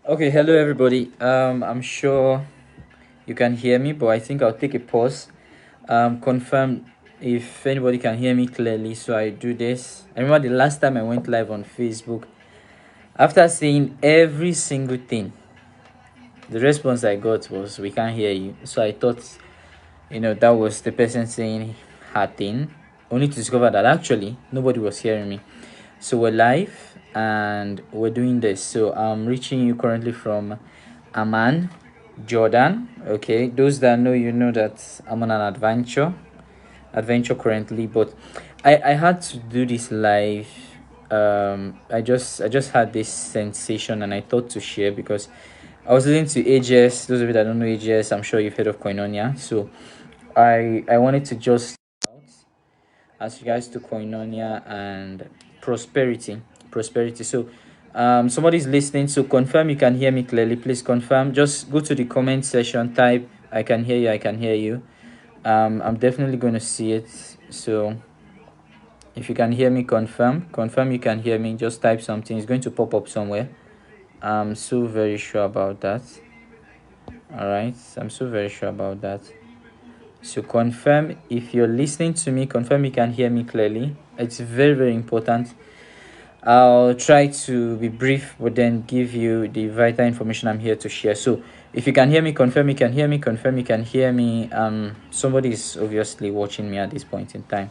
Okay, hello everybody. I'm sure you can hear me, but I think I'll take a pause. Confirm if anybody can hear me clearly. So I do this. I remember the last time I went live on Facebook. After saying every single thing, the response I got was "We can't hear you." So I thought, that was the person saying her thing. Only to discover that actually nobody was hearing me. So we're live and we're doing this. So I'm reaching you currently from Amman, Jordan. Okay, those that know, you know that I'm on an adventure currently, but I had to do this live. I just had this sensation and I thought to share because I was listening to AGS. Those of you that don't know AGS, I'm sure you've heard of Koinonia. So I wanted to just as regards to Koinonia and prosperity. So somebody's listening, so confirm you can hear me clearly. Please confirm. Just go to the comment section, type I can hear you, I can hear you. I'm definitely going to see it. So if you can hear me, confirm you can hear me. Just type something, it's going to pop up somewhere. I'm so very sure about that. All right, I'm so very sure about that. So confirm if you're listening to me, confirm you can hear me clearly. It's very, very important. I'll try to be brief, but then give you the vital information I'm here to share. So if you can hear me, confirm you can hear me, confirm you can hear me. Somebody is obviously watching me at this point in time.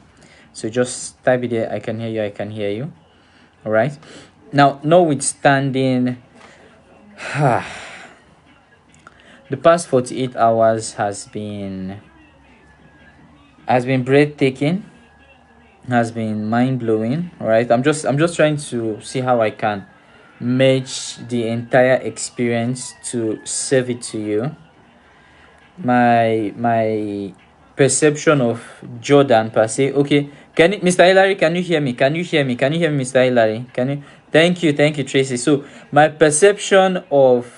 So just type it there, I can hear you, I can hear you. All right. Now, notwithstanding, the past 48 hours has been breathtaking, has been mind-blowing. All right, I'm just trying to see how I can merge the entire experience to serve it to you. My perception of Jordan per se. Okay, Mr. Hillary, can you hear me, Mr. Hillary? Can you? Thank you, Tracy. So my perception of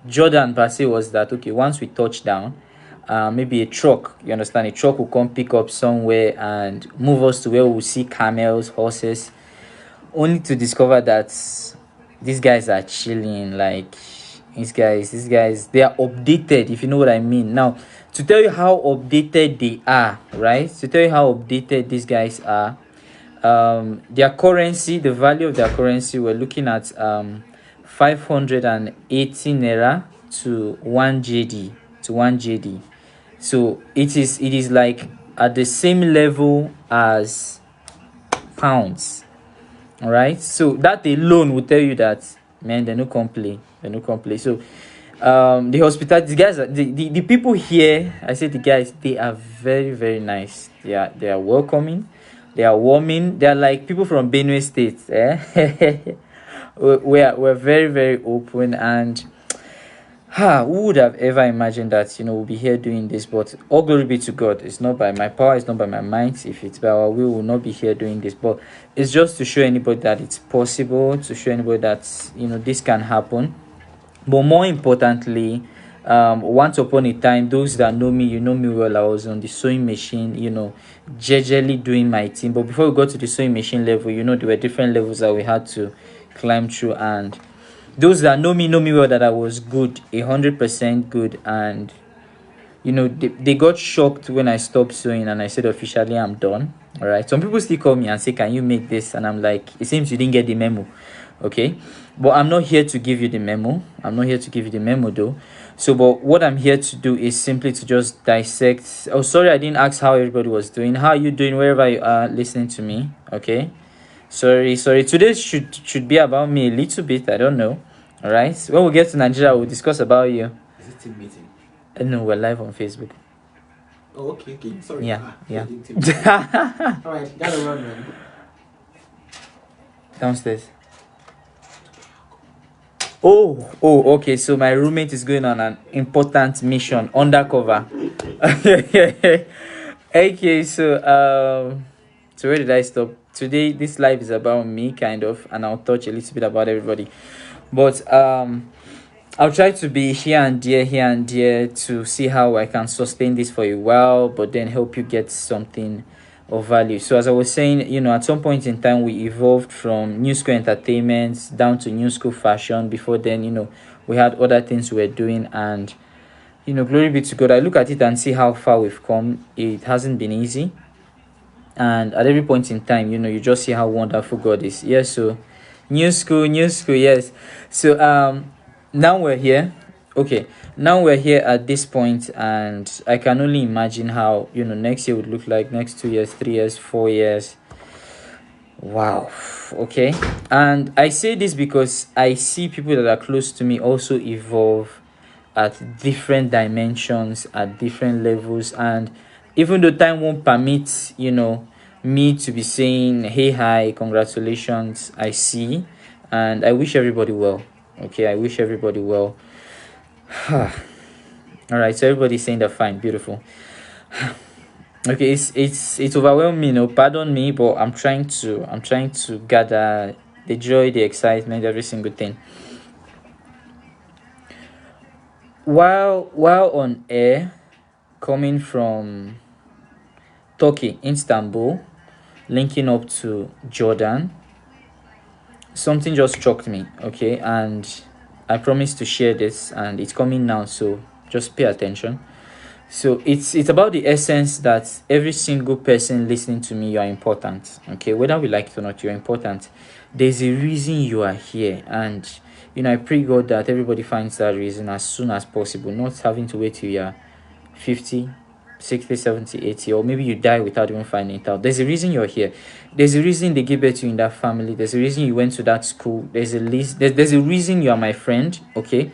Jordan per se was that, okay, once we touch down, maybe a truck, you understand, a truck will come pick up somewhere and move us to where we'll see camels, horses, only to discover that these guys are chilling. Like, these guys, they are updated, if you know what I mean. Now, to tell you how updated they are, right? To tell you how updated these guys are, their currency, the value of their currency, we're looking at 580 naira to 1 JD. So it is like at the same level as pounds. All right, so that alone will tell you that, man, they no complain. So the hospitality, the guys, the people here, I say the guys, they are very, very nice. They are welcoming, they are warming. They are like people from Benue State. We're very, very open, and who would have ever imagined that we'll be here doing this? But all glory be to God. It's not by my power, it's not by my might. If it's by our will, we will not be here doing this. But it's just to show anybody that it's possible, to show anybody that this can happen. But more importantly, once upon a time, those that know me, you know me well, I was on the sewing machine, gingerly doing my thing. But before we got to the sewing machine level, there were different levels that we had to climb through. And those that know me well that I was good, 100% good. And they got shocked when I stopped sewing and I said officially I'm done. All right, some people still call me and say, can you make this? And I'm like, it seems you didn't get the memo. Okay, but I'm not here to give you the memo. Though. So but what I'm here to do is simply to just dissect. Oh, sorry, I didn't ask how everybody was doing. How are you doing wherever you are listening to me? Okay, sorry, today should be about me a little bit. I don't know. All right, when we get to Nigeria, we'll discuss about you. Is it team meeting? No, we're live on Facebook. Oh, okay. Sorry. Yeah. All right, gotta run, man. Downstairs. Oh, okay. So my roommate is going on an important mission, undercover. Okay, so where did I stop? Today, this live is about me, kind of, and I'll touch a little bit about everybody. But I'll try to be here and there to see how I can sustain this for a while, but then help you get something of value. So as I was saying, at some point in time we evolved from new school entertainment down to new school fashion. Before then, we had other things we were doing, and glory be to God. I look at it and see how far we've come. It hasn't been easy, and at every point in time, you just see how wonderful God is. Yes, so new school, yes. So now we're here. Okay, now we're here at this point, and I can only imagine how next year would look like, next 2 years, 3 years, 4 years. Wow. Okay, and I say this because I see people that are close to me also evolve at different dimensions, at different levels, and even though time won't permit me to be saying hey, hi, congratulations, I see, and I wish everybody well. Okay, I wish everybody well. All right, so everybody's saying they're fine. Beautiful. Okay, it's overwhelming. Pardon me, but I'm trying to gather the joy, the excitement, every single thing. While on air, coming from Turkey, Istanbul, linking up to Jordan, something just struck me. Okay, and I promise to share this, and it's coming now, so just pay attention. So it's about the essence that every single person listening to me, you are important. Okay, whether we like it or not, you're important. There's a reason you are here, and I pray God that everybody finds that reason as soon as possible, not having to wait till you're 50, 60, 70, 80, or maybe you die without even finding it out. There's a reason you're here. There's a reason they gave birth to you in that family. There's a reason you went to that school. There's a reason you are my friend. Okay,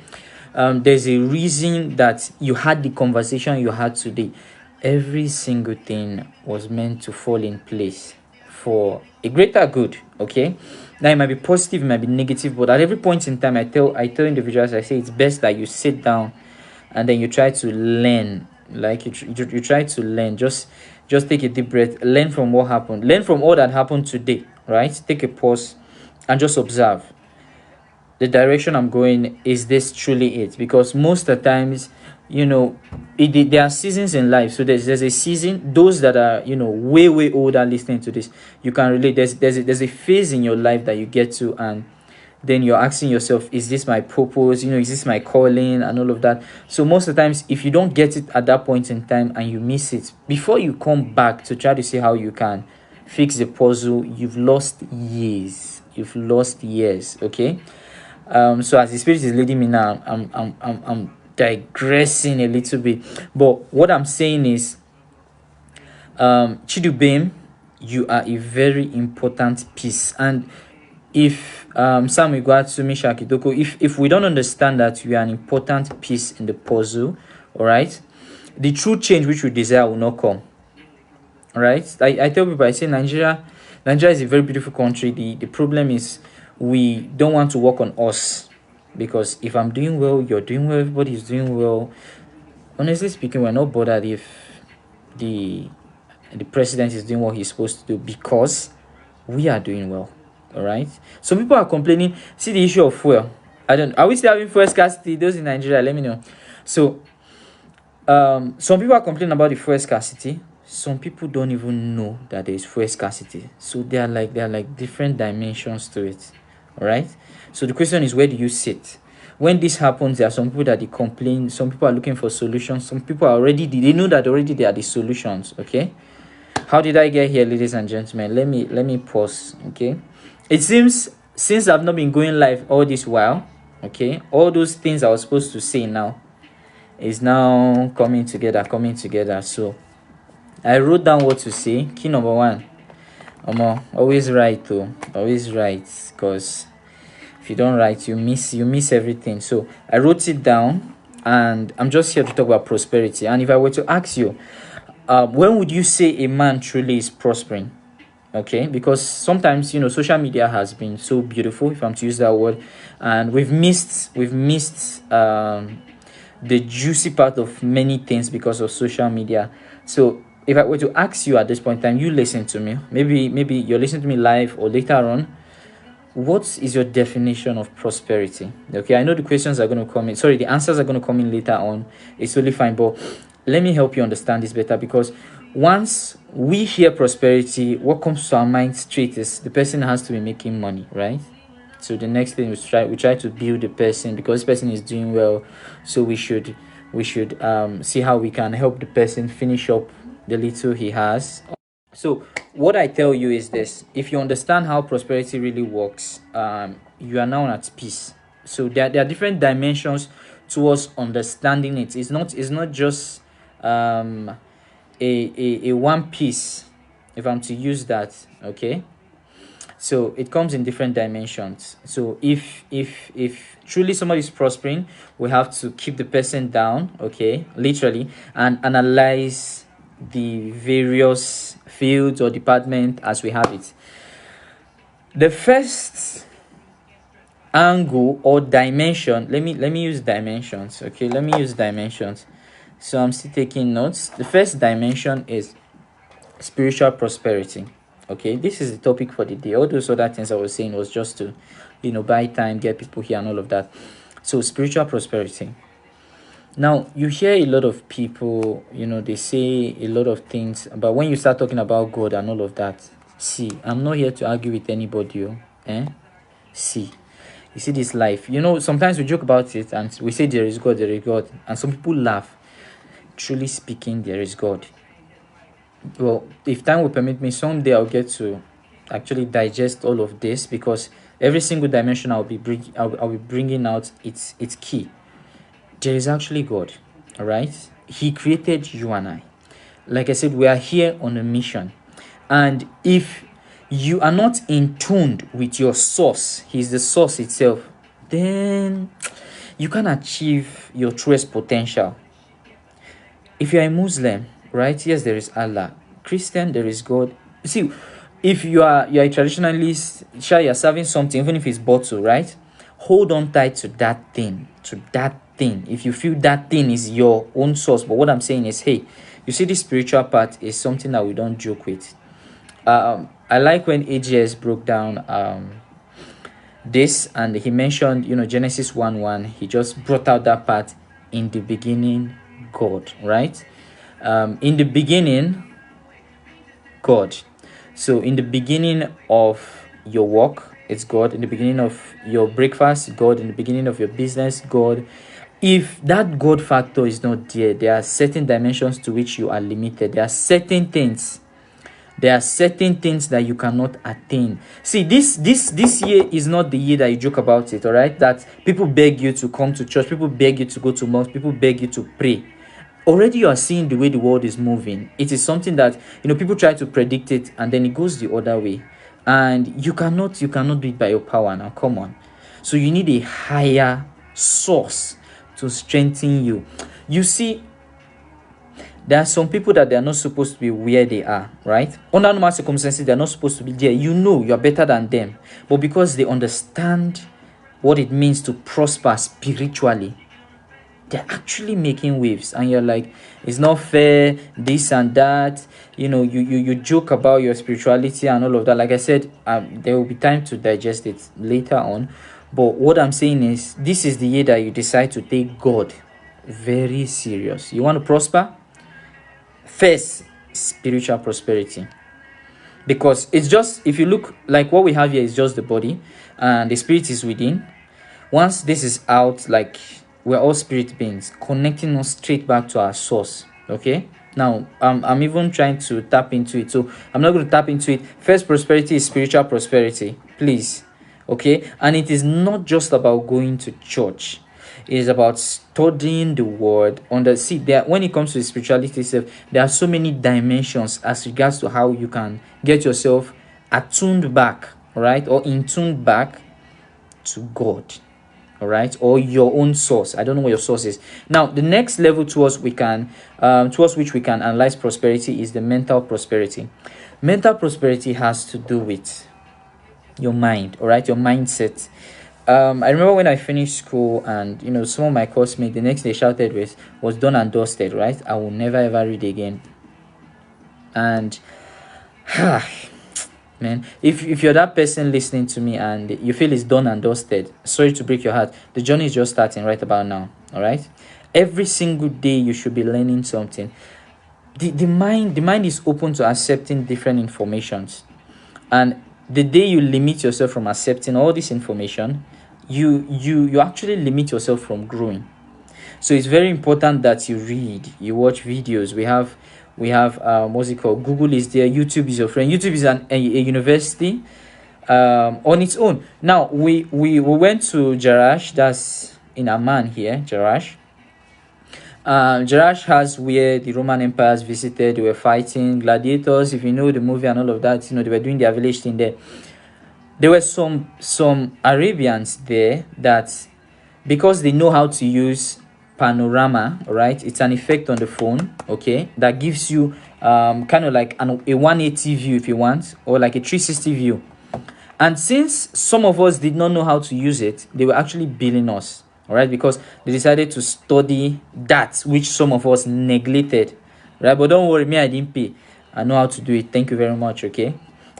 there's a reason that you had the conversation you had today. Every single thing was meant to fall in place for a greater good. Okay, now it might be positive, it might be negative, but at every point in time, I tell individuals, I say it's best that you sit down and then you try to learn. Like you try to learn. Just take a deep breath, learn from what happened, learn from all that happened today, right? Take a pause and just observe the direction I'm going. Is this truly it? Because most of the times, there are seasons in life. So there's a season. Those that are way older listening to this, you can relate. There's a phase in your life that you get to, and then you're asking yourself, is this my purpose? Is this my calling, and all of that. So most of the times, if you don't get it at that point in time and you miss it, before you come back to try to see how you can fix the puzzle, you've lost years. Okay. So as the Spirit is leading me now, I'm digressing a little bit, but what I'm saying is, Chidubem, you are a very important piece. And if Sam Iguatsu, Misha Kitoko, if we don't understand that you are an important piece in the puzzle, all right, the true change which we desire will not come. All right, I tell people, I say Nigeria is a very beautiful country. The problem is we don't want to work on us, because if I'm doing well, you're doing well, everybody is doing well. Honestly speaking, we're not bothered if the president is doing what he's supposed to do, because we are doing well. All right, some people are complaining. See the issue of fuel. Are we still having fuel scarcity? Those in Nigeria, let me know. So some people are complaining about the fuel scarcity. Some people don't even know that there is fuel scarcity. So there are like different dimensions to it. All right, so the question is, where do you sit when this happens? There are some people that they complain. Some people are looking for solutions. Some people are already, they know that already they are the solutions. Okay, how did I get here, ladies and gentlemen? Let me pause. Okay, it seems, since I've not been going live all this while, okay, all those things I was supposed to say now is now coming together. So I wrote down what to say. Key number one, always write though, always write, because if you don't write, you miss everything. So I wrote it down, and I'm just here to talk about prosperity. And if I were to ask you, when would you say a man truly is prospering? Okay, because sometimes social media has been so beautiful, if I'm to use that word, and we've missed the juicy part of many things because of social media. So if I were to ask you at this point in time, you listen to me, maybe you're listening to me live or later on, what is your definition of prosperity? Okay, I know the questions are going to come in. Sorry, the answers are going to come in later on. It's totally fine, but let me help you understand this better, because once we hear prosperity, what comes to our mind straight is the person has to be making money, right? So the next thing we try to build the person because this person is doing well. So we should see how we can help the person finish up the little he has. So what I tell you is this: if you understand how prosperity really works, you are now at peace. So there are different dimensions towards understanding it. It's not just a one piece, if I'm to use that. Okay, so it comes in different dimensions. So if truly somebody is prospering, we have to keep the person down, okay, literally, and analyze the various fields or department as we have it. The first angle or dimension, let me use dimensions. Okay, let me use dimensions. So I'm still taking notes. The first dimension is spiritual prosperity. Okay, this is the topic for the day. All those other things I was saying was just to buy time, get people here and all of that. So spiritual prosperity. Now you hear a lot of people, they say a lot of things, but when you start talking about God and all of that, see, I'm not here to argue with anybody. See, you see this life, sometimes we joke about it and we say there is God, and some people laugh. Truly speaking, there is God. Well, if time will permit me, someday I'll get to actually digest all of this, because every single dimension I'll be bringing out, it's key. There is actually God, all right? He created you and I. Like I said, we are here on a mission, and if you are not in tune with your source, He's the source itself, then you can achieve your truest potential. If you are a Muslim, right? Yes, there is Allah. Christian, there is God. See, if you are a traditionalist, you're serving something, even if it's bottle, right? Hold on tight to that thing, If you feel that thing is your own source. But what I'm saying is, hey, you see, this spiritual part is something that we don't joke with. I like when AGS broke down this, and he mentioned, Genesis 1:1. He just brought out that part. In the beginning, God, right? In the beginning, God. So in the beginning of your work, it's God. In the beginning of your breakfast, God. In the beginning of your business, God. If that God factor is not there are certain dimensions to which you are limited. There are certain things that you cannot attain. See, this year is not the year that you joke about it, all right? That people beg you to come to church, people beg you to go to mosque, people beg you to pray. Already you are seeing the way the world is moving. It is something that people try to predict it, and then it goes the other way, and you cannot do it by your power. Now, come on. So you need a higher source to strengthen you. You see, there are some people that they are not supposed to be where they are, right? Under normal circumstances, they are not supposed to be there. You are better than them, but because they understand what it means to prosper spiritually, they're actually making waves, and you're like, it's not fair, this and that. You joke about your spirituality and all of that. Like I said, there will be time to digest it later on. But what I'm saying is, this is the year that you decide to take God very serious. You want to prosper? First, spiritual prosperity. Because it's just, if you look, like what we have here is just the body, and the spirit is within. Once this is out, like, we're all spirit beings, connecting us straight back to our source. Okay, now I'm even trying to tap into it, so I'm not going to tap into it. First, prosperity is spiritual prosperity, please. Okay, and it is not just about going to church. It is about studying the word. When it comes to spirituality itself, there are so many dimensions as regards to how you can get yourself attuned back, right, or in tuned back to God, all right, or your own source. I don't know what your source is. Now, the next level towards which we can analyze prosperity is the mental prosperity. Mental prosperity has to do with your mind, all right, your mindset. I remember when I finished school, and some of my classmates the next day shouted was done and dusted, right? I will never ever read again. And man, if you're that person listening to me and you feel it's done and dusted, sorry to break your heart. The journey is just starting right about now, all right? Every single day you should be learning something. the mind is open to accepting different informations, and the day you limit yourself from accepting all this information, you actually limit yourself from growing. So it's very important that you read, you watch videos. We have what's it called? Google is there. YouTube is your friend. YouTube is a university on its own. Now we went to Jarash, that's in Amman here, Jarash. Jerash has where the Roman empires visited. They were fighting gladiators. If you know the movie and all of that, they were doing their village thing there. There were some Arabians there that, because they know how to use panorama, right? It's an effect on the phone, okay, that gives you kind of like a 180 view if you want, or like a 360 view. And since some of us did not know how to use it, they were actually billing us, all right, because they decided to study that which some of us neglected, right? But don't worry, me, I didn't pay. I know how to do it. Thank you very much, okay?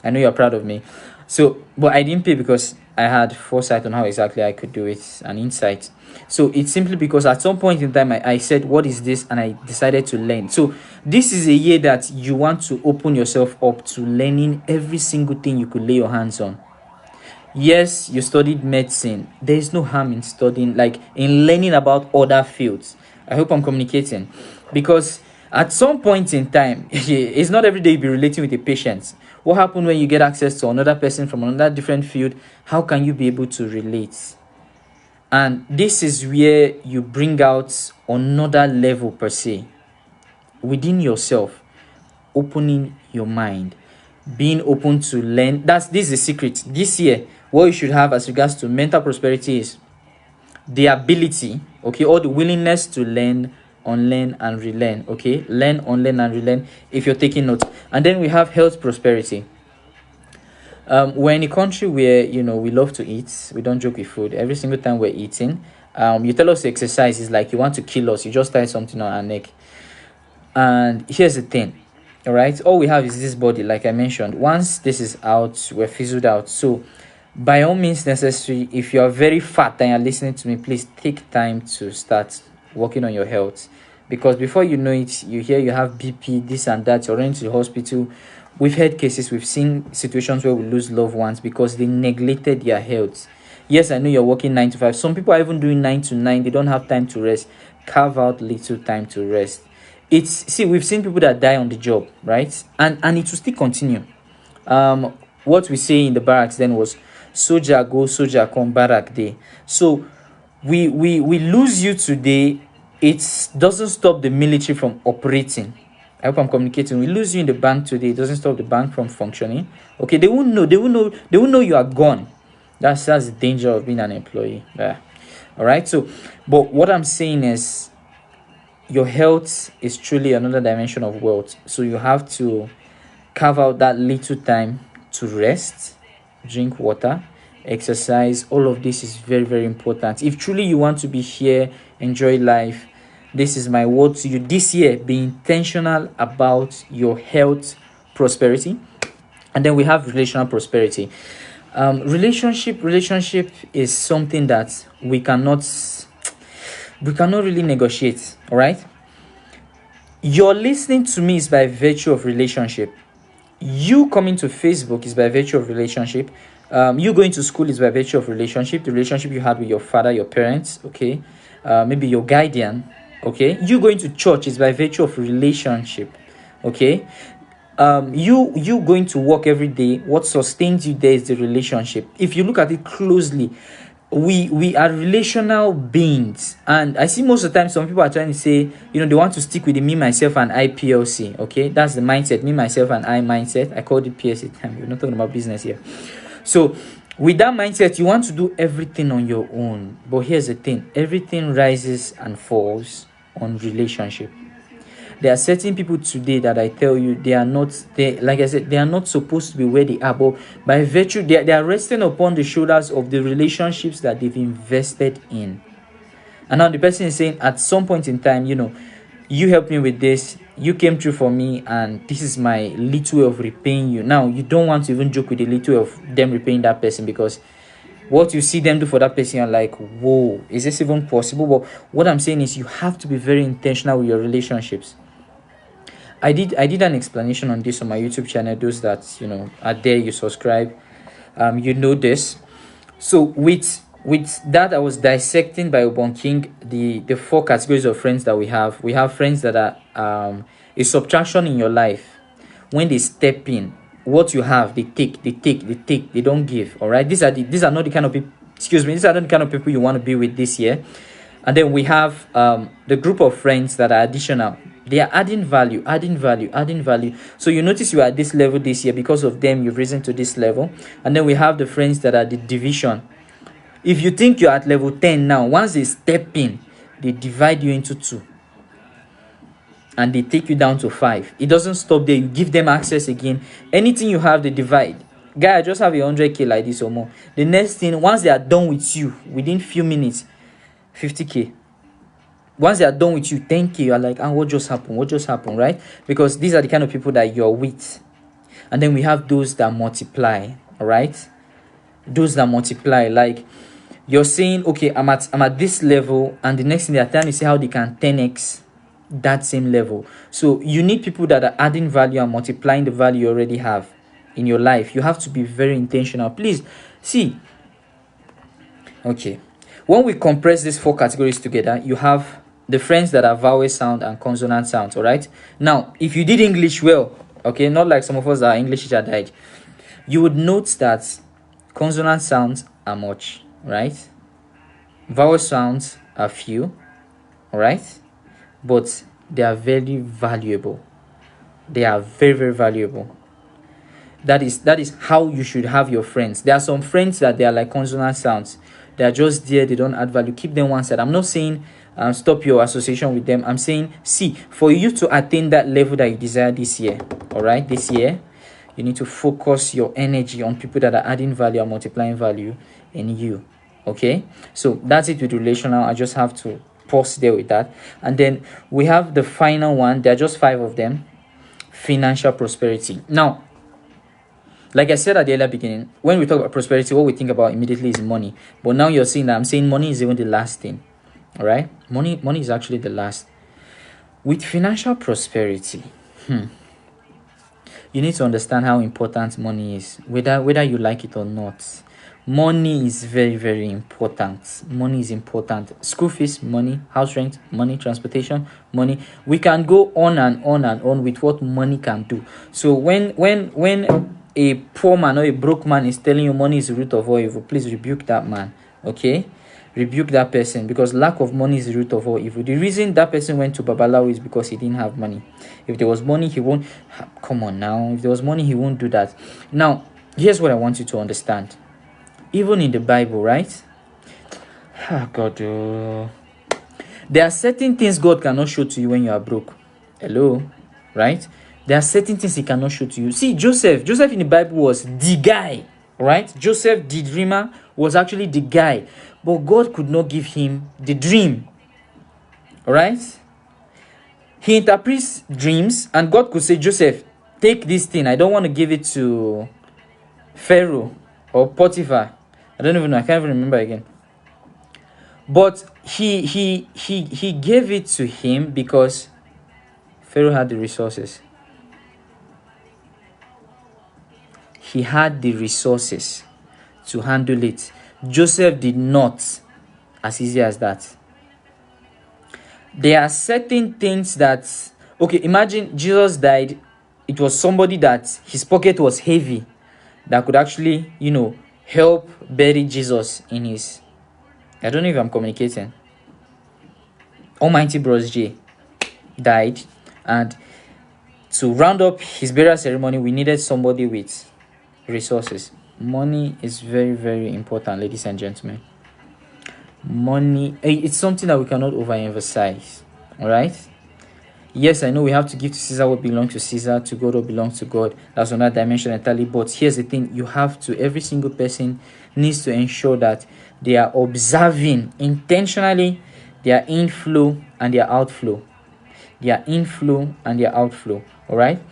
I know you're proud of me. So, but I didn't pay because I had foresight on how exactly I could do it, and insight. So it's simply because at some point in time I said, what is this? And I decided to learn. So this is a year that you want to open yourself up to learning every single thing you could lay your hands on. Yes, you studied medicine. There is no harm in studying, like in learning about other fields. I hope I'm communicating, because at some point in time, it's not every day you'll be relating with a patient. What happens when you get access to another person from another different field? How can you be able to relate? And this is where you bring out another level per se within yourself, opening your mind, being open to learn. This is the secret. This year, what you should have as regards to mental prosperity is the ability, okay, or the willingness to learn, unlearn, and relearn. Okay, learn, unlearn, and relearn. If you're taking notes, and then we have health prosperity. We're in a country where we love to eat. We don't joke with food. Every single time we're eating, you tell us to exercise, is like you want to kill us. You just tie something on our neck. And here's the thing, all right? All we have is this body, like I mentioned. Once this is out, we're fizzled out. So, by all means necessary, if you are very fat and you're listening to me, please take time to start working on your health, because before you know it, you hear you have BP, this and that. You're running to the hospital. We've had cases, we've seen situations where we lose loved ones because they neglected their health. Yes, I know you're working 9 to 5. Some people are even doing 9 to 9. They don't have time to rest. Carve out little time to rest. We've seen people that die on the job, right? And it will still continue. What we say in the barracks then was, soldier go, soldier come, barrack day. So we lose you today. It doesn't stop the military from operating. I hope I'm communicating. We lose you in the bank today. It doesn't stop the bank from functioning. Okay, they won't know you are gone. That's the danger of being an employee. Yeah. All right. So, but what I'm saying is, your health is truly another dimension of wealth. So you have to carve out that little time to rest, drink water, exercise. All of this is very, very important. If truly you want to be here, enjoy life, this is my word to you this year. Be intentional about your health prosperity. And then we have relational prosperity. Relationship is something that we cannot really negotiate. All right, you're listening to me is by virtue of relationship. You coming to Facebook is by virtue of relationship. You going to school is by virtue of relationship. The relationship you had with your father, your parents, okay, maybe your guardian, okay. You going to church is by virtue of relationship, okay. You going to work every day, what sustains you there is the relationship. If you look at it closely, we are relational beings. And I see most of the time some people are trying to say, they want to stick with the me, myself, and I PLC. Okay, that's the mindset, me, myself, and I mindset. I called it PLC time. We're not talking about business here. So with that mindset, you want to do everything on your own. But here's the thing, everything rises and falls on relationship. There are certain people today that I tell you, like I said, they are not supposed to be where they are, but by virtue, they are resting upon the shoulders of the relationships that they've invested in. And now the person is saying, at some point in time, you helped me with this, you came through for me, and this is my little way of repaying you. Now, you don't want to even joke with the little way of them repaying that person, because what you see them do for that person, you're like, whoa, is this even possible? But what I'm saying is, you have to be very intentional with your relationships. I did an explanation on this on my YouTube channel. Those that are there, you subscribe, you know this. So with that, I was dissecting by King the four categories of friends that we have. We have friends that are a subtraction in your life. When they step in, what you have, they take, they don't give. All right, these are not the kind of people. Excuse me, these are not the kind of people you want to be with this year. And then we have the group of friends that are additional. They are adding value. So you notice you are at this level this year because of them. You've risen to this level. And then we have the friends that are the division. If you think you're at level 10 now, once they step in, they divide you into 2. And they take you down to 5. It doesn't stop there. You give them access again. Anything you have, they divide. Guy, I just have 100K like this or more. The next thing, once they are done with you, within few minutes, 50K. Once they are done with you, 10K, you're like, what just happened, right? Because these are the kind of people that you're with. And then we have those that multiply, all right? Those that multiply, like you're saying, okay, I'm at this level, and the next thing they're trying to see how they can 10x that same level. So you need people that are adding value and multiplying the value you already have in your life. You have to be very intentional. Please see. Okay. When we compress these 4 categories together, you have the friends that are vowel sound and consonant sounds, all right? Now, if you did English well, okay, not like some of us that our English teacher died, you would note that consonant sounds are much, right? Vowel sounds are few, all right? But they are very valuable. They are very, very valuable. That is how you should have your friends. There are some friends that they are like consonant sounds. They are just there. They don't add value. Keep them one side. I'm not saying stop your association with them. I'm saying, see, for you to attain that level that you desire this year, all right, this year, you need to focus your energy on people that are adding value and multiplying value in you. Okay, so that's it with relational. I just have to pause there with that. And then we have the final one. There are just 5 of them. Financial prosperity. Now, like I said at the earlier beginning, when we talk about prosperity, what we think about immediately is money. But now you're seeing that I'm saying money is even the last thing. All right, money is actually the last. With financial prosperity, you need to understand how important money is, whether you like it or not. Money is very, very important. Money is important. School fees, money. House rent, money. Transportation, money. We can go on and on and on with what money can do. So when a poor man or a broke man is telling you money is the root of all evil, please rebuke that man. Okay, rebuke that person, because lack of money is the root of all evil. The reason that person went to Babalawo is because he didn't have money. If there was money, he won't. Come on now. If there was money, he won't do that. Now, here's what I want you to understand. Even in the Bible, right? God, there are certain things God cannot show to you when you are broke. Hello, right? There are certain things he cannot show to you. See, Joseph in the Bible was the guy, right? Joseph, the dreamer, was actually the guy. But God could not give him the dream, right? He interprets dreams, and God could say, Joseph, take this thing. I don't want to give it to Pharaoh or Potiphar. I don't even know. I can't even remember again. But he gave it to him because Pharaoh had the resources. He had the resources to handle it. Joseph did not. As easy as that. There are certain things that, okay, imagine Jesus died. It was somebody that his pocket was heavy, that could actually, help bury Jesus in his... I don't know if I'm communicating. Almighty Bros J died, and to round up his burial ceremony, we needed somebody with resources. Money is very, very important, ladies and gentlemen. Money, it's something that we cannot overemphasize. All right? Yes, I know we have to give to Caesar what belongs to Caesar, to God what belongs to God. That's another dimension entirely. But here's the thing: you have to, every single person needs to ensure that they are observing intentionally their inflow and their outflow. Their inflow and their outflow. All right?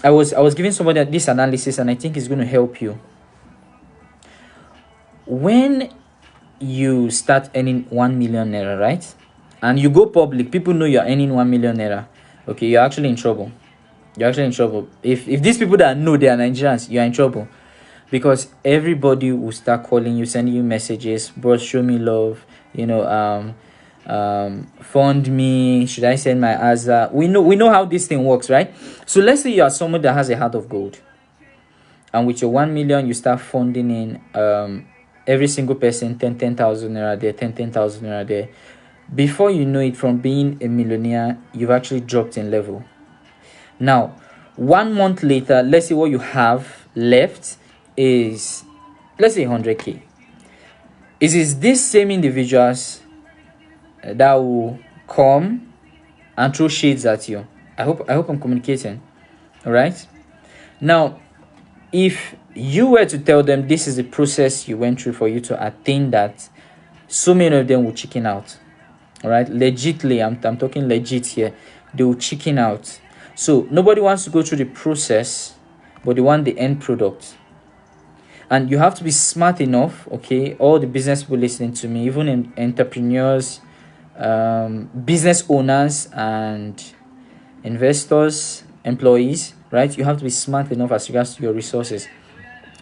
I was giving somebody this analysis, and I think it's going to help you. When you start earning 1 million naira, right? And you go public, people know you're earning 1 million naira. Okay, you're actually in trouble. you're actually in trouble. If these people that know they are Nigerians, you're in trouble, because everybody will start calling you, sending you messages, bro, show me love, fund me, should I send my Aza? We know how this thing works, right? So let's say you are someone that has a heart of gold, and with your 1 million you start funding in every single person 10,000 naira there, 10,000 naira there. Before you know it, from being a millionaire, you've actually dropped in level. Now 1 month later, let's say what you have left is, let's say 100k. Is this same individuals that will come and throw shades at you? I hope I'm communicating. All right. Now, if you were to tell them this is the process you went through for you to attain that, so many of them will chicken out. All right, legitly, I'm talking legit here. They will chicken out. So nobody wants to go through the process, but they want the end product. And you have to be smart enough, okay? All the business people listening to me, even entrepreneurs, business owners, and investors, employees, right? You have to be smart enough as regards to your resources.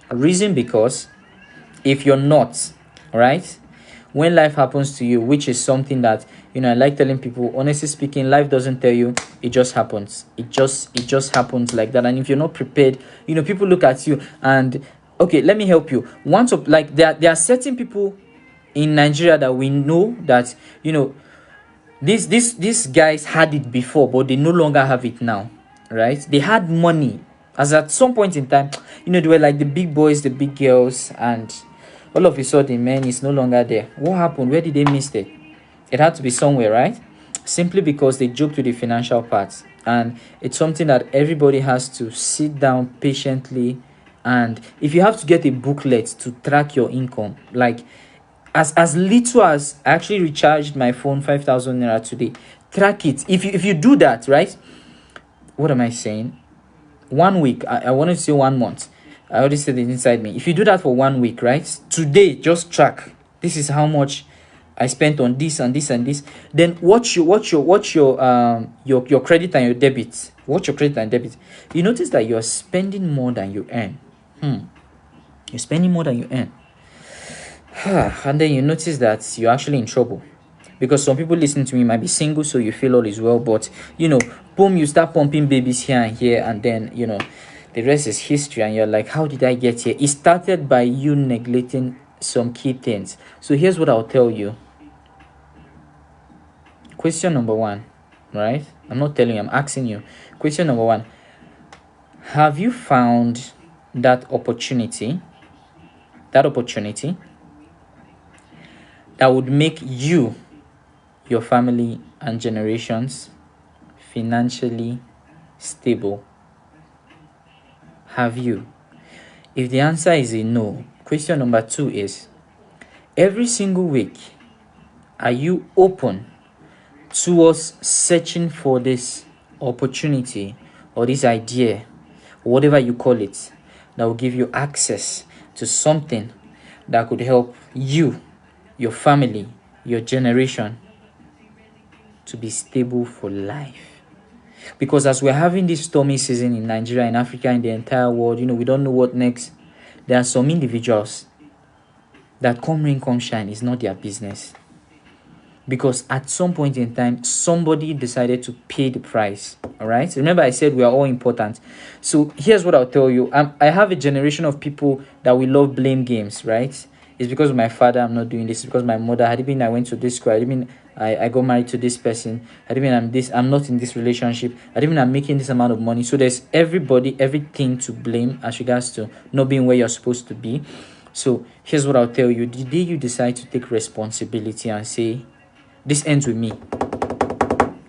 Reason because if you're not, right, when life happens to you, which is something that, I like telling people, honestly speaking, life doesn't tell you, it just happens. It just happens like that. And if you're not prepared, people look at you and, okay, let me help you. There are certain people in Nigeria that we know that, these guys had it before, but they no longer have it now, right? They had money, as at some point in time, they were like the big boys, the big girls, and all of a sudden, man, it's no longer there. What happened? Where did they miss it? It had to be somewhere, right? Simply because they joked with the financial part. And it's something that everybody has to sit down patiently. And if you have to get a booklet to track your income, like as little as I actually recharged my phone 5,000 naira today, track it. If you do that, right? What am I saying? 1 week. I wanted to say 1 month. I already said it inside me. If you do that for 1 week, right? Today, just track. This is how much I spent on this and this and this. Then watch your credit and your debit. Watch your credit and debit. You notice that you're spending more than you earn. You're spending more than you earn. And then you notice that you're actually in trouble. Because some people listening to me might be single, so you feel all is well. But, boom, you start pumping babies here and here. And then, the rest is history. And you're like, how did I get here? It started by you neglecting some key things. So here's what I'll tell you. Question number 1, right? I'm not telling you, I'm asking you. Question number 1. Have you found that opportunity that would make you, your family, and generations financially stable? Have you? If the answer is a no, question number 2 is, every single week, are you open towards searching for this opportunity or this idea, or whatever you call it, that will give you access to something that could help you, your family, your generation to be stable for life? Because as we're having this stormy season in Nigeria, in Africa, in the entire world, we don't know what next. There are some individuals that come rain, come shine, is not their business. Because at some point in time, somebody decided to pay the price. All right. Remember, I said we are all important. So here's what I'll tell you. I have a generation of people that we love blame games, right? It's because of my father I'm not doing this. It's because my mother, had it been I went to this school, had it been I got married to this person, had it been I'm not in this relationship, had it been I'm making this amount of money. So there's everything to blame as regards to not being where you're supposed to be. So here's what I'll tell you. The day you decide to take responsibility and say, this ends with me.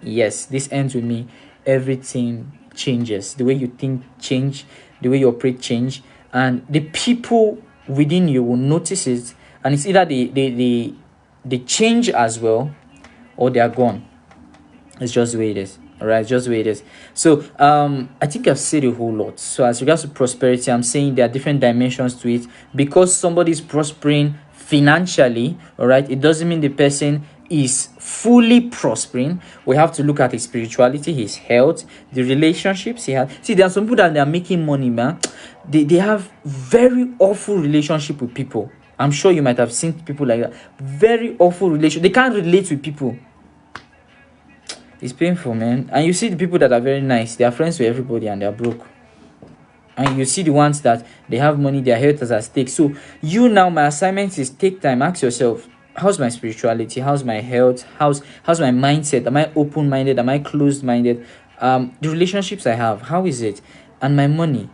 Yes, this ends with me. Everything changes. The way you think change, the way you operate change, and the people within you will notice it. And it's either they change as well, or they are gone. It's just the way it is. All right, just the way it is. So I think I've said a whole lot. So as regards to prosperity, I'm saying there are different dimensions to it. Because somebody is prospering financially, all right, it doesn't mean the person is fully prospering, we have to look at his spirituality, his health, the relationships he has. See, there are some people that they are making money, man. They have very awful relationship with people. I'm sure you might have seen people like that. Very awful relation. They can't relate with people. It's painful, man. And you see the people that are very nice, they are friends with everybody and they are broke. And you see the ones that they have money, their health is at stake. So you now, my assignment is take time, ask yourself, how's my spirituality? How's my health? How's my mindset? Am I open-minded? Am I closed-minded? The relationships I have, how is it? And my money.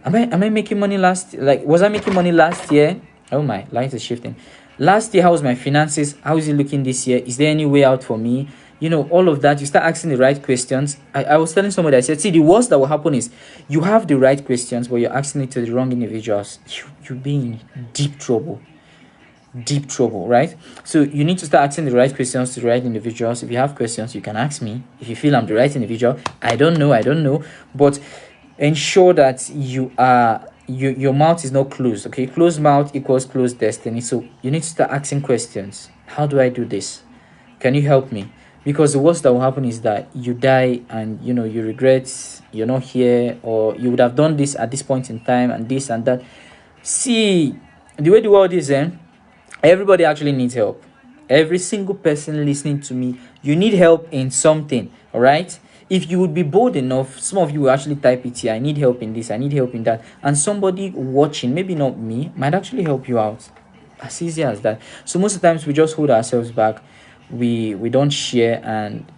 Am I making money was I making money last year? Oh my, light is shifting. Last year, how was my finances? How is it looking this year? Is there any way out for me? You know, all of that. You start asking the right questions. I was telling somebody, I said, see, the worst that will happen is you have the right questions, but you're asking it to the wrong individuals. You'll be in deep trouble. Deep trouble, right? So you need to start asking the right questions to the right individuals. If you have questions, you can ask me. If you feel I'm the right individual, I don't know. But ensure that your mouth is not closed. Okay, closed mouth equals closed destiny. So you need to start asking questions. How do I do this? Can you help me? Because the worst that will happen is that you die and you regret you're not here, or you would have done this at this point in time and this and that. See, the way the world is, everybody actually needs help. Every single person listening to me, you need help in something. All right. If you would be bold enough, some of you will actually type it here. I need help in this. I need help in that. And somebody watching, maybe not me, might actually help you out. As easy as that. So most of the times we just hold ourselves back. We don't share, and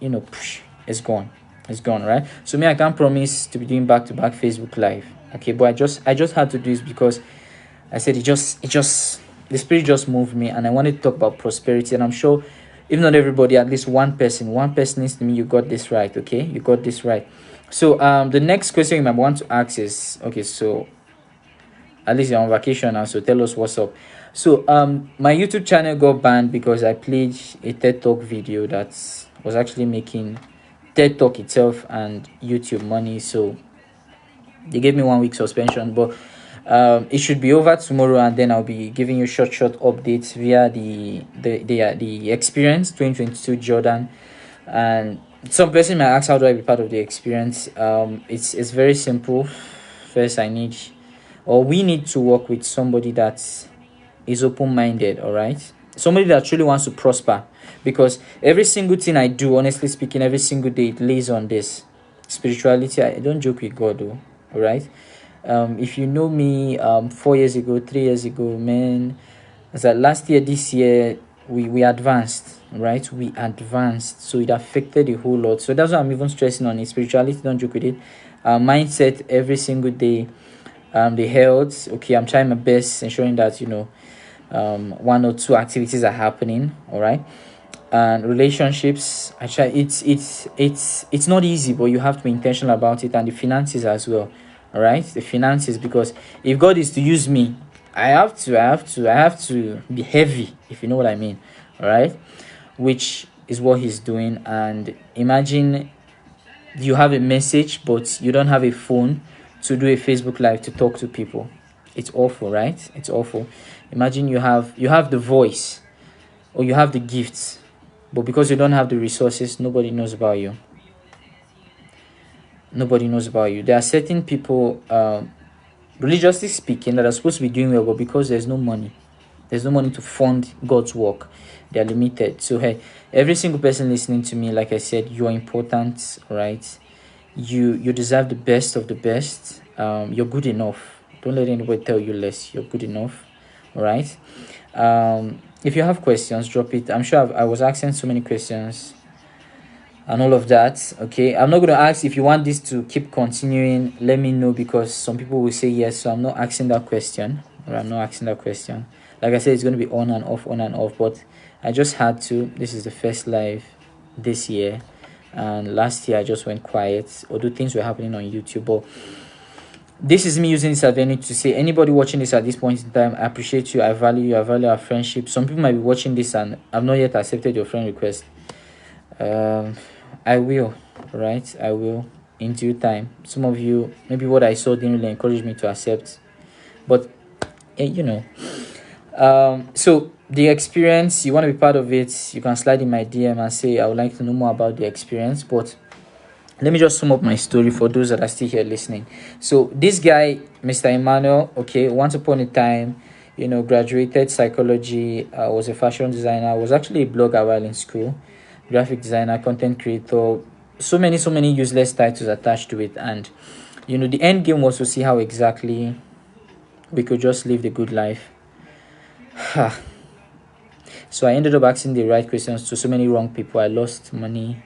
it's gone. Right? So me, I can't promise to be doing back-to-back Facebook Live. Okay, but I just had to do this because I said it just the spirit just moved me, and I wanted to talk about prosperity. And I'm sure, if not everybody, at least one person needs to me, you got this right. Okay, you got this right. So the next question you might want to ask is, okay, so at least you're on vacation now, so tell us what's up. So my YouTube channel got banned because I played a TED Talk video that was actually making TED Talk itself and YouTube money. So they gave me 1 week suspension, but it should be over tomorrow, and then I'll be giving you short updates via the experience 2022 Jordan. And some person might ask, how do I be part of the experience? It's very simple. First, we need to work with somebody that is open-minded. All right, somebody that truly wants to prosper, because every single thing I do, honestly speaking, every single day, it lays on this spirituality. I don't joke with God, though. All right. If you know me 4 years ago, 3 years ago, man, as that last year, this year, we advanced, right? We advanced, so it affected a whole lot. So that's why I'm even stressing on it. Spirituality, don't joke with it. Mindset every single day. The health, okay, I'm trying my best, ensuring that 1 or 2 activities are happening. All right. And relationships, I try. It's not easy, but you have to be intentional about it. And the finances as well. All right, the finances, because if God is to use me, I have to be heavy, if you know what I mean. All right, which is what He's doing. And imagine you have a message, but you don't have a phone to do a Facebook Live to talk to people. It's awful, right? It's awful. Imagine you have the voice, or you have the gifts, but because you don't have the resources, nobody knows about you. Nobody knows about you. There are certain people, religiously speaking, that are supposed to be doing well, but because there's no money to fund God's work, they are limited. So hey, every single person listening to me, like I said, you are important, right? You deserve the best of the best. You're good enough. Don't let anybody tell you less. You're good enough, all right? If you have questions, drop it. I'm sure I was asking so many questions and all of that. Okay, I'm not going to ask if you want this to keep continuing. Let me know, because some people will say yes, so I'm not asking that question. Or I'm not asking that question. Like I said, it's going to be on and off, but I just had to. This is the first live this year, and last year I just went quiet, although things were happening on YouTube. But this is me using this avenue to say, anybody watching this at this point in time, I appreciate you, I value you, I value our friendship. Some people might be watching this and I've not yet accepted your friend request. I will, right? I will in due time. Some of you, maybe what I saw didn't really encourage me to accept, but so the experience, you want to be part of it, you can slide in my DM and say, I would like to know more about the experience. But let me just sum up my story for those that are still here listening. So this guy, Mr. Emmanuel, okay, once upon a time, graduated psychology, was a fashion designer, was actually a blogger while in school, graphic designer, content creator, so many useless titles attached to it. And the end game was to see how exactly we could just live the good life. So I ended up asking the right questions to so many wrong people. I lost money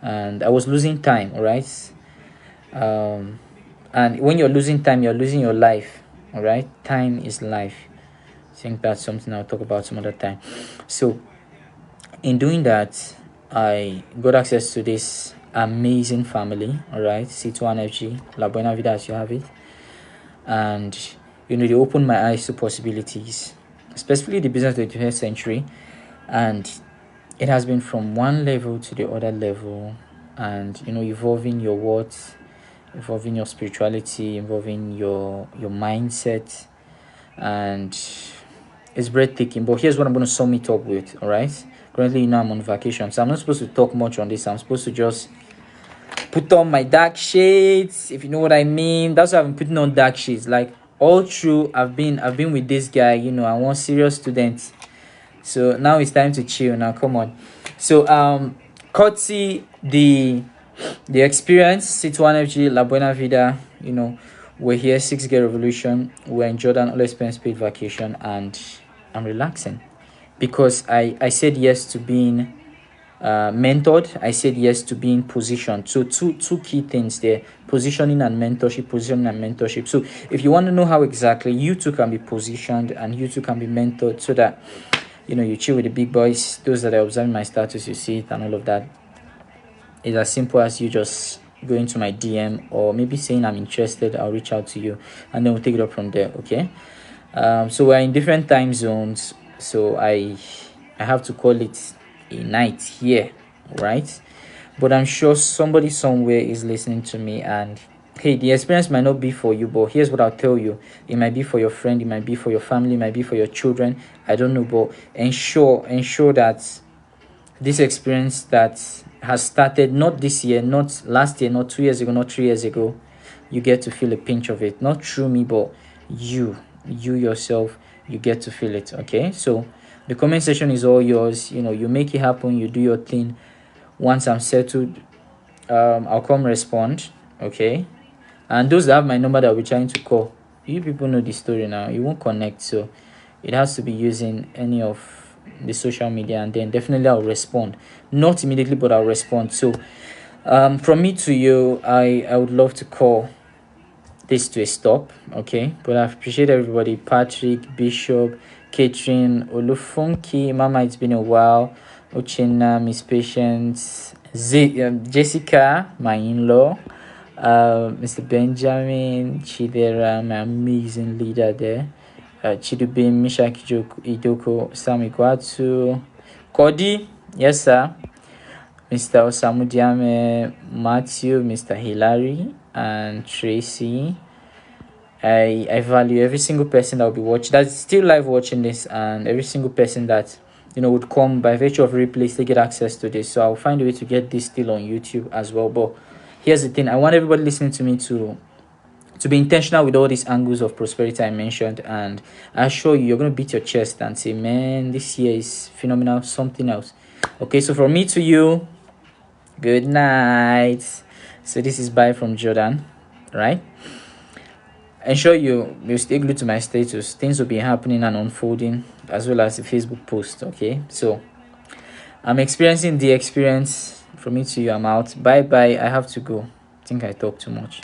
and I was losing time, all right? And when you're losing time, you're losing your life, all right? Time is life. I think that's something I'll talk about some other time. So in doing that, I got access to this amazing family, all right? C2NFG, La Buena Vida as you have it. And, they opened my eyes to possibilities, especially the business of the 21st century. And it has been from one level to the other level, and evolving your words, evolving your spirituality, evolving your mindset, and it's breathtaking. But here's what I'm going to sum it up with. All right, currently I'm on vacation, so I'm not supposed to talk much on this. I'm supposed to just put on my dark shades, if you know what I mean. That's why I've been putting on dark shades. Like all through, I've been with this guy. I want serious students. So now it's time to chill. Now come on. So courtesy the experience, C2NFG, La Buena Vida, we're here, 6 Get Revolution, we're in Jordan, all expense paid vacation, and I'm relaxing because I said yes to being mentored. I said yes to being positioned. So two key things there: positioning and mentorship. So if you want to know how exactly you too can be positioned and you too can be mentored, so that you chill with the big boys, those that are observing my status, you see it and all of that, it's as simple as you just go into my DM or maybe saying I'm interested. I'll reach out to you and then we'll take it up from there. Okay. So we're in different time zones, so I have to call it a night here, right? But I'm sure somebody somewhere is listening to me, and hey, the experience might not be for you, but here's what I'll tell you: it might be for your friend, it might be for your family, it might be for your children, I don't know. But ensure that this experience that has started not this year, not last year, not 2 years ago, not 3 years ago, you get to feel a pinch of it, not through me, but you yourself, you get to feel it. Okay, so the comment section is all yours. You make it happen, you do your thing. Once I'm settled, I'll come respond. Okay, and those that have my number that we're trying to call, you people know the story now, you won't connect, so it has to be using any of the social media, and then definitely I'll respond, not immediately, but I'll respond. So from me to you, I would love to call this to a stop. Okay, but I appreciate everybody: Patrick, Bishop, Catherine, Olufunki, Mama, it's been a while, Uchenna, Miss Patience, Jessica, my in-law, Mr. Benjamin, Chidera, my amazing leader there, Chidubim, Misha Idoko, Sam Ikwatu, Cody, yes sir, Mr. Osamudiame, Matthew, Mr. Hilary, and Tracy. I value every single person that will be watching, that's still live watching this, and every single person that would come by virtue of replays to get access to this. So I'll find a way to get this still on YouTube as well. But here's the thing: I want everybody listening to me to be intentional with all these angles of prosperity I mentioned, and I assure you, you're going to beat your chest and say, man, this year is phenomenal, something else. Okay, so from me to you, good night. So this is bye from Jordan, right? Ensure you stay glued to my status. Things will be happening and unfolding, as well as the Facebook post. Okay, so I'm experiencing the experience. From me to you, I'm out. Bye bye. I have to go. I think I talk too much.